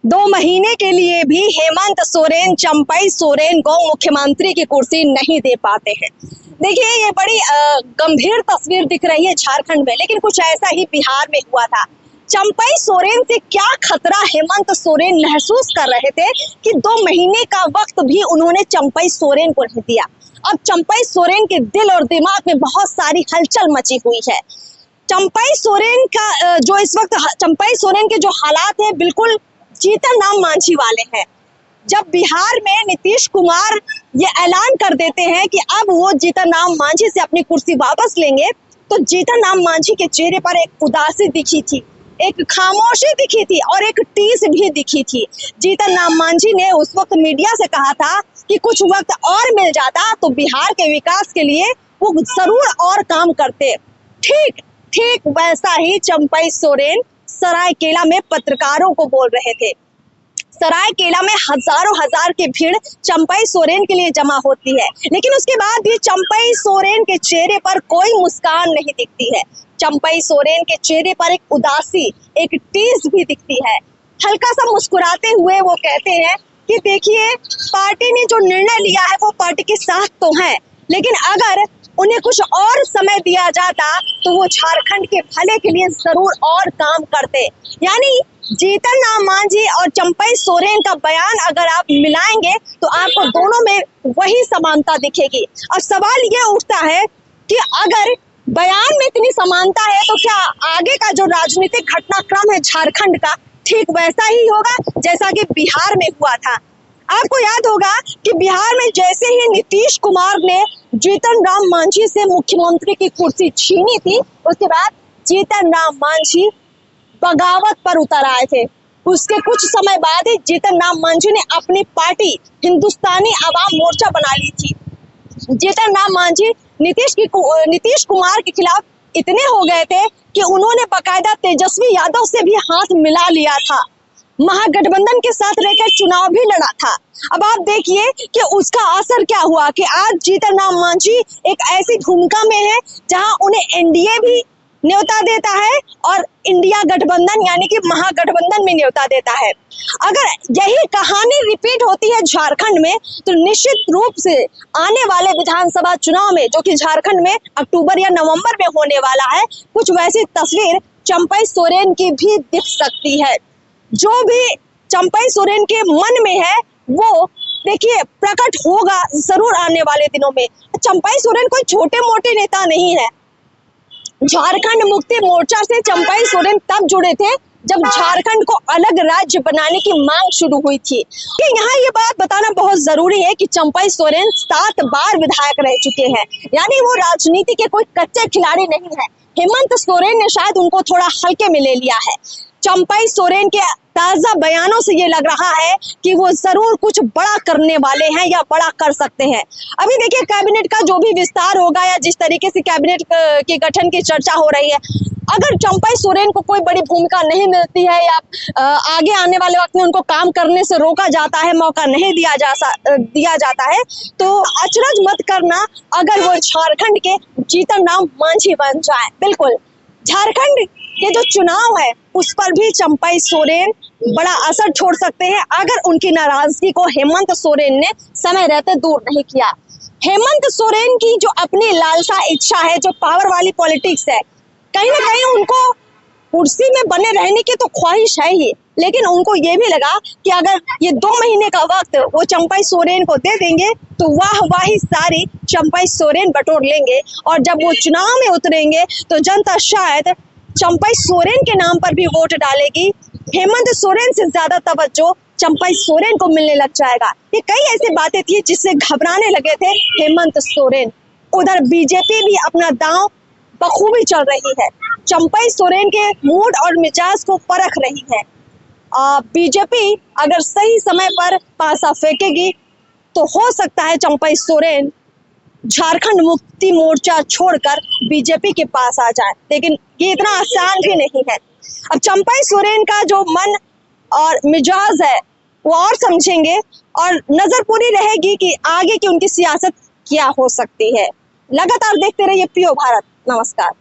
2 महीने के लिए भी हेमंत सोरेन चंपई सोरेन को मुख्यमंत्री की कुर्सी नहीं दे पाते हैं। देखिए, ये बड़ी गंभीर तस्वीर दिख रही है झारखंड में, लेकिन कुछ ऐसा ही बिहार में हुआ था। चंपई सोरेन से क्या खतरा हेमंत सोरेन महसूस कर रहे थे कि 2 महीने का वक्त भी उन्होंने चंपई सोरेन को नहीं दिया। अब चंपई सोरेन के दिल और दिमाग में बहुत सारी हलचल मची हुई है। चंपई सोरेन का जो इस वक्त चंपई सोरेन के जो हालात है, बिल्कुल जीतन राम मांझी वाले हैं। जब बिहार में नीतीश कुमार ये ऐलान कर देते हैं कि अब वो जीतन राम मांझी से अपनी कुर्सी वापस लेंगे, तो जीतन राम मांझी के चेहरे पर एक उदासी दिखी थी, एक खामोशी दिखी थी और एक टीस भी दिखी थी। जीतन राम मांझी ने उस वक्त मीडिया से कहा था कि कुछ वक्त और मिल जाता तो बिहार के विकास के लिए वो जरूर और काम करते। ठीक वैसा ही चंपई सोरेन सरायकेला में पत्रकारों को बोल रहे थे। सरायकेला में हजार की भीड़ चंपई सोरेन के लिए जमा होती है, लेकिन उसके बाद भी चंपई सोरेन के चेहरे पर कोई मुस्कान नहीं दिखती है। चंपई सोरेन के चेहरे पर एक उदासी, एक टीस भी दिखती है। हल्का सा मुस्कुराते हुए वो कहते हैं कि देखिए, पार्टी ने जो निर्णय लिया है वो पार्टी के साथ तो है, लेकिन अगर उन्हें कुछ और समय दिया जाता तो वो झारखंड के भले के लिए जरूर और काम करते। यानी जीतन राम मांझी और चंपई सोरेन का बयान अगर आप मिलाएंगे तो आपको दोनों में वही समानता दिखेगी। और सवाल ये उठता है कि अगर बयान में इतनी समानता है तो क्या आगे का जो राजनीतिक घटनाक्रम है झारखंड का ठीक वैसा ही होगा जैसा कि बिहार में हुआ था। आपको याद होगा कि बिहार में जैसे ही नीतीश कुमार ने जीतन राम मांझी से मुख्यमंत्री की कुर्सी छीनी थी, उसके बाद जीतन राम मांझी बगावत पर उतर आए थे। उसके कुछ समय बाद ही जीतन राम मांझी ने अपनी पार्टी हिंदुस्तानी आवाम मोर्चा बना ली थी। जीतन राम मांझी नीतीश कुमार के खिलाफ इतने हो गए थे कि उन्होंने बाकायदा तेजस्वी यादव से भी हाथ मिला लिया था, महागठबंधन के साथ रहकर चुनाव भी लड़ा था। अब आप देखिए कि उसका असर क्या हुआ कि आज जीतन राम मांझी एक ऐसी भूमिका में है जहां उन्हें एनडीए भी न्योता देता है और इंडिया गठबंधन यानी कि महागठबंधन में न्योता देता है। अगर यही कहानी रिपीट होती है झारखंड में तो निश्चित रूप से आने वाले विधानसभा चुनाव में, जो कि झारखंड में अक्टूबर या नवंबर में होने वाला है, कुछ वैसी तस्वीर चंपई सोरेन की भी दिख सकती है। जो भी चंपई सोरेन के मन में है वो देखिए प्रकट होगा जरूर आने वाले दिनों में। चंपई सोरेन कोई छोटे मोटे नेता नहीं है। झारखंड मुक्ति मोर्चा से चंपई सोरेन तब जुड़े थे जब झारखंड को अलग राज्य बनाने की मांग शुरू हुई थी। कि यहाँ ये बात बताना बहुत जरूरी है कि चंपई सोरेन 7 बार विधायक रह चुके हैं, यानी वो राजनीति के कोई कच्चे खिलाड़ी नहीं है। हेमंत सोरेन ने शायद उनको थोड़ा हल्के में ले लिया है। चंपई सोरेन के ताजा बयानों से ये लग रहा है कि वो जरूर कुछ बड़ा करने वाले हैं या बड़ा कर सकते हैं। अभी देखिए, कैबिनेट का जो भी विस्तार होगा या जिस तरीके से कैबिनेट के गठन की चर्चा हो रही है, अगर चंपई सोरेन को कोई बड़ी भूमिका नहीं मिलती है या आगे आने वाले वक्त में उनको काम करने से रोका जाता है, मौका नहीं दिया जाता है, तो अचरज मत करना अगर वो झारखंड के जीतन राम मांझी बन जाए। बिल्कुल, झारखंड के जो चुनाव है उस पर भी चंपई सोरेन बड़ा असर छोड़ सकते हैं अगर उनकी नाराजगी को हेमंत सोरेन ने समय रहते दूर नहीं किया। हेमंत सोरेन की जो अपनी लालसा इच्छा है, जो पावर वाली पॉलिटिक्स है, कहीं ना कहीं उनको कुर्सी में बने रहने की तो ख्वाहिश है ही, लेकिन उनको ये भी लगा कि अगर ये 2 महीने का वक्त वो चंपई सोरेन को दे देंगे तो वाही सारी चंपई सोरेन बटोर लेंगे और जब वो चुनाव में उतरेंगे तो जनता शायद चंपई सोरेन के नाम पर भी वोट डालेगी। हेमंत सोरेन से ज्यादा तवज्जो चंपई सोरेन को मिलने लग जाएगा। ये कई ऐसी बातें थी जिससे घबराने लगे थे हेमंत सोरेन। उधर बीजेपी भी अपना दांव बखूबी चल रही है, चंपई सोरेन के मूड और मिजाज को परख रही है। बीजेपी अगर सही समय पर पासा फेंकेगी तो हो सकता है चंपई सोरेन झारखंड मुक्ति मोर्चा छोड़कर बीजेपी के पास आ जाए, लेकिन ये इतना आसान भी नहीं है। अब चंपई सोरेन का जो मन और मिजाज है वो और समझेंगे और नजर पूरी रहेगी कि आगे की उनकी सियासत क्या हो सकती है। लगातार देखते रहिए पीओ भारत। नमस्कार।